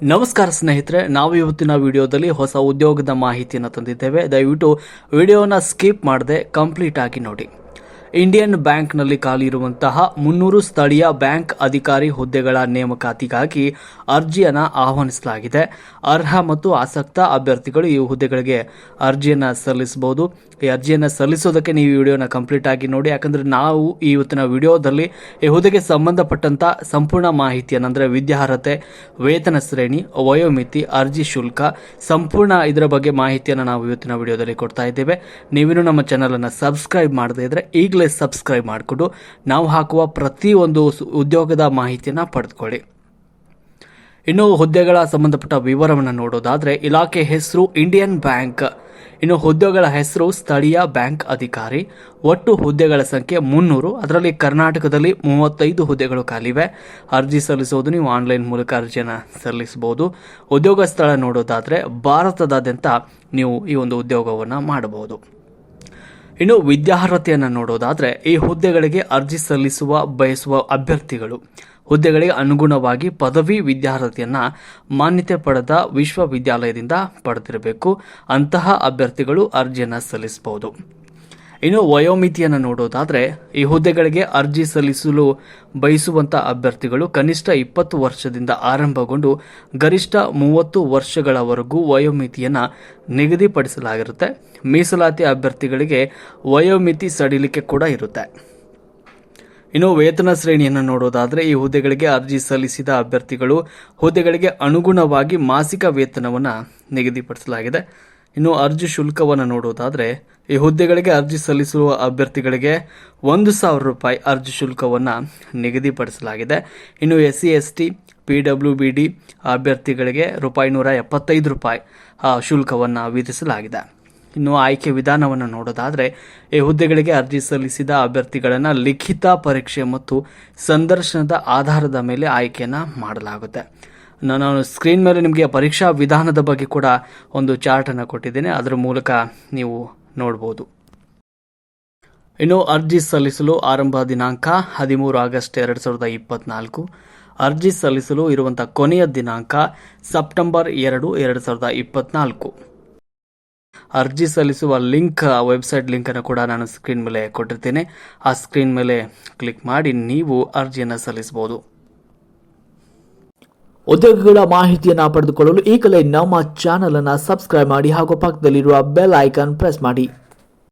ನಮಸ್ಕಾರ ಸ್ನೇಹಿತರೆ, ನಾವು ಇವತ್ತಿನ ವಿಡಿಯೋದಲ್ಲಿ ಹೊಸ ಉದ್ಯೋಗದ ಮಾಹಿತಿಯನ್ನು ತಂದಿದ್ದೇವೆ. ದಯವಿಟ್ಟು ವಿಡಿಯೋನ ಸ್ಕಿಪ್ ಮಾಡದೆ ಕಂಪ್ಲೀಟ್ ಆಗಿ ನೋಡಿ. ಇಂಡಿಯನ್ ಬ್ಯಾಂಕ್ನಲ್ಲಿ ಖಾಲಿ ಇರುವಂತಹ 300 ಸ್ಥಳೀಯ ಬ್ಯಾಂಕ್ ಅಧಿಕಾರಿ ಹುದ್ದೆಗಳ ನೇಮಕಾತಿಗಾಗಿ ಅರ್ಜಿಯನ್ನು ಆಹ್ವಾನಿಸಲಾಗಿದೆ. ಅರ್ಹ ಮತ್ತು ಆಸಕ್ತ ಅಭ್ಯರ್ಥಿಗಳು ಈ ಹುದ್ದೆಗಳಿಗೆ ಅರ್ಜಿಯನ್ನು ಸಲ್ಲಿಸಬಹುದು. ಈ ಅರ್ಜಿಯನ್ನು ಸಲ್ಲಿಸೋದಕ್ಕೆ ನೀವು ವಿಡಿಯೋನ ಕಂಪ್ಲೀಟ್ ಆಗಿ ನೋಡಿ, ಯಾಕಂದ್ರೆ ನಾವು ಇವತ್ತಿನ ವಿಡಿಯೋದಲ್ಲಿ ಈ ಹುದ್ದೆಗೆ ಸಂಬಂಧಪಟ್ಟಂತ ಸಂಪೂರ್ಣ ಮಾಹಿತಿಯನ್ನು ಅಂದರೆ ವಿದ್ಯಾರ್ಹತೆ, ವೇತನ ಶ್ರೇಣಿ, ವಯೋಮಿತಿ, ಅರ್ಜಿ ಶುಲ್ಕ, ಸಂಪೂರ್ಣ ಇದರ ಬಗ್ಗೆ ಮಾಹಿತಿಯನ್ನು ನಾವು ಇವತ್ತಿನ ವಿಡಿಯೋದಲ್ಲಿ ಕೊಡ್ತಾ ಇದ್ದೇವೆ. ನೀವಿನ್ನೂ ನಮ್ಮ ಚಾನಲ್ ಅನ್ನು ಸಬ್ಸ್ಕ್ರೈಬ್ ಮಾಡದೇ ಇದ್ರೆ ಈಗಲೇ ಸಬ್ಸ್ಕ್ರೈಬ್ ಮಾಡಿಕೊಂಡು ನಾವು ಹಾಕುವ ಪ್ರತಿಯೊಂದು ಉದ್ಯೋಗದ ಮಾಹಿತಿಯನ್ನು ಪಡೆದುಕೊಳ್ಳಿ. ಇನ್ನು ಹುದ್ದೆಗಳ ಸಂಬಂಧಪಟ್ಟ ವಿವರವನ್ನು ನೋಡೋದಾದ್ರೆ, ಇಲಾಖೆ ಹೆಸರು ಇಂಡಿಯನ್ ಬ್ಯಾಂಕ್. ಇನ್ನು ಹುದ್ದೆಗಳ ಹೆಸರು ಸ್ಥಳೀಯ ಬ್ಯಾಂಕ್ ಅಧಿಕಾರಿ. ಒಟ್ಟು ಹುದ್ದೆಗಳ ಸಂಖ್ಯೆ 300. ಅದರಲ್ಲಿ ಕರ್ನಾಟಕದಲ್ಲಿ 35 ಹುದ್ದೆಗಳು ಖಾಲಿವೆ. ಅರ್ಜಿ ಸಲ್ಲಿಸುವುದು ನೀವು ಆನ್ಲೈನ್ ಮೂಲಕ ಅರ್ಜಿಯನ್ನು ಸಲ್ಲಿಸಬಹುದು. ಉದ್ಯೋಗ ಸ್ಥಳ ನೋಡೋದಾದ್ರೆ ಭಾರತದಾದ್ಯಂತ ನೀವು ಈ ಒಂದು ಉದ್ಯೋಗವನ್ನು ಮಾಡಬಹುದು. ಇನ್ನು ವಿದ್ಯಾರ್ಹತೆಯನ್ನು ನೋಡೋದಾದ್ರೆ, ಈ ಹುದ್ದೆಗಳಿಗೆ ಅರ್ಜಿ ಬಯಸುವ ಅಭ್ಯರ್ಥಿಗಳು ಹುದ್ದೆಗಳಿಗೆ ಅನುಗುಣವಾಗಿ ಪದವಿ ವಿದ್ಯಾರ್ಹತೆಯನ್ನು ಮಾನ್ಯತೆ ಪಡೆದ ವಿಶ್ವವಿದ್ಯಾಲಯದಿಂದ ಪಡೆದಿರಬೇಕು. ಅಂತಹ ಅಭ್ಯರ್ಥಿಗಳು ಅರ್ಜಿಯನ್ನು ಸಲ್ಲಿಸಬಹುದು. ಇನ್ನು ವಯೋಮಿತಿಯನ್ನು ನೋಡೋದಾದ್ರೆ, ಈ ಹುದ್ದೆಗಳಿಗೆ ಅರ್ಜಿ ಸಲ್ಲಿಸಲು ಬಯಸುವಂತಹ ಅಭ್ಯರ್ಥಿಗಳು ಕನಿಷ್ಠ 20 ವರ್ಷದಿಂದ ಆರಂಭಗೊಂಡು ಗರಿಷ್ಠ 30 ವರ್ಷಗಳವರೆಗೂ ವಯೋಮಿತಿಯನ್ನು ನಿಗದಿಪಡಿಸಲಾಗಿರುತ್ತೆ. ಮೀಸಲಾತಿ ಅಭ್ಯರ್ಥಿಗಳಿಗೆ ವಯೋಮಿತಿ ಸಡಿಲಿಕೆ ಕೂಡ ಇರುತ್ತೆ. ಇನ್ನು ವೇತನ ಶ್ರೇಣಿಯನ್ನು ನೋಡೋದಾದ್ರೆ, ಈ ಹುದ್ದೆಗಳಿಗೆ ಅರ್ಜಿ ಸಲ್ಲಿಸಿದ ಅಭ್ಯರ್ಥಿಗಳು ಹುದ್ದೆಗಳಿಗೆ ಅನುಗುಣವಾಗಿ ಮಾಸಿಕ ವೇತನವನ್ನು ನಿಗದಿಪಡಿಸಲಾಗಿದೆ. ಇನ್ನು ಅರ್ಜಿ ಶುಲ್ಕವನ್ನು ನೋಡೋದಾದ್ರೆ, ಈ ಹುದ್ದೆಗಳಿಗೆ ಅರ್ಜಿ ಸಲ್ಲಿಸುವ ಅಭ್ಯರ್ಥಿಗಳಿಗೆ 1,000 ರೂಪಾಯಿ ಅರ್ಜಿ ಶುಲ್ಕವನ್ನು ನಿಗದಿಪಡಿಸಲಾಗಿದೆ. ಇನ್ನು SC ST PWBD ಅಭ್ಯರ್ಥಿಗಳಿಗೆ ₹175 ಶುಲ್ಕವನ್ನು ವಿಧಿಸಲಾಗಿದೆ. ಇನ್ನು ಆಯ್ಕೆ ವಿಧಾನವನ್ನು ನೋಡೋದಾದ್ರೆ, ಈ ಹುದ್ದೆಗಳಿಗೆ ಅರ್ಜಿ ಸಲ್ಲಿಸಿದ ಅಭ್ಯರ್ಥಿಗಳನ್ನು ಲಿಖಿತ ಪರೀಕ್ಷೆ ಮತ್ತು ಸಂದರ್ಶನದ ಆಧಾರದ ಮೇಲೆ ಆಯ್ಕೆಯನ್ನು ಮಾಡಲಾಗುತ್ತೆ. ನಾನು ಸ್ಕ್ರೀನ್ ಮೇಲೆ ನಿಮಗೆ ಪರೀಕ್ಷಾ ವಿಧಾನದ ಬಗ್ಗೆ ಕೂಡ ಒಂದು ಚಾರ್ಟ್ ಅನ್ನು ಕೊಟ್ಟಿದ್ದೇನೆ, ಅದರ ಮೂಲಕ ನೀವು ನೋಡಬಹುದು. ಇನ್ನು ಅರ್ಜಿ ಸಲ್ಲಿಸಲು ಆರಂಭ ದಿನಾಂಕ 13 ಆಗಸ್ಟ್ 2024. ಅರ್ಜಿ ಸಲ್ಲಿಸಲು ಇರುವಂತಹ ಕೊನೆಯ ದಿನಾಂಕ ಸೆಪ್ಟೆಂಬರ್ 2, 2024. ಅರ್ಜಿ ಸಲ್ಲಿಸುವ ಲಿಂಕ್, ವೆಬ್ಸೈಟ್ ಲಿಂಕ್ ಅನ್ನು ಕೂಡ ನಾನು ಸ್ಕ್ರೀನ್ ಮೇಲೆ ಕೊಟ್ಟಿರ್ತೇನೆ. ಆ ಸ್ಕ್ರೀನ್ ಮೇಲೆ ಕ್ಲಿಕ್ ಮಾಡಿ ನೀವು ಅರ್ಜಿಯನ್ನು ಸಲ್ಲಿಸಬಹುದು. ಉದ್ಯೋಗಗಳ ಮಾಹಿತಿಯನ್ನು ಪಡೆದುಕೊಳ್ಳಲು ಈಗಲೇ ನಮ್ಮ ಚಾನಲ್ ಅನ್ನು ಸಬ್ಸ್ಕ್ರೈಬ್ ಮಾಡಿ ಹಾಗೂ ಪಕ್ಕದಲ್ಲಿರುವ ಬೆಲ್ ಐಕಾನ್ ಪ್ರೆಸ್ ಮಾಡಿ.